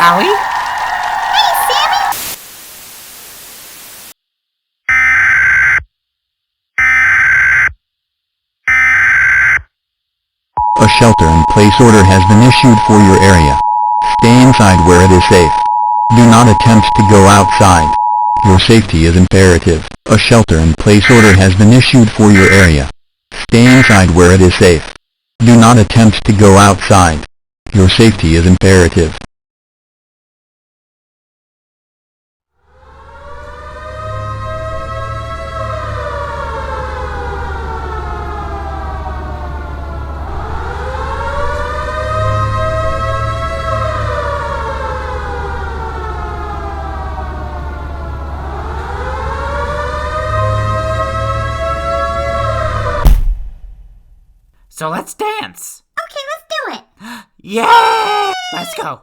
shall we? Hey, Sammy! A shelter-in-place order has been issued for your area. Stay inside where it is safe. Do not attempt to go outside. Your safety is imperative. A shelter-in-place order has been issued for your area. Stay inside where it is safe. Do not attempt to go outside. Your safety is imperative. So let's dance. Okay, let's do it. Yay! Let's go.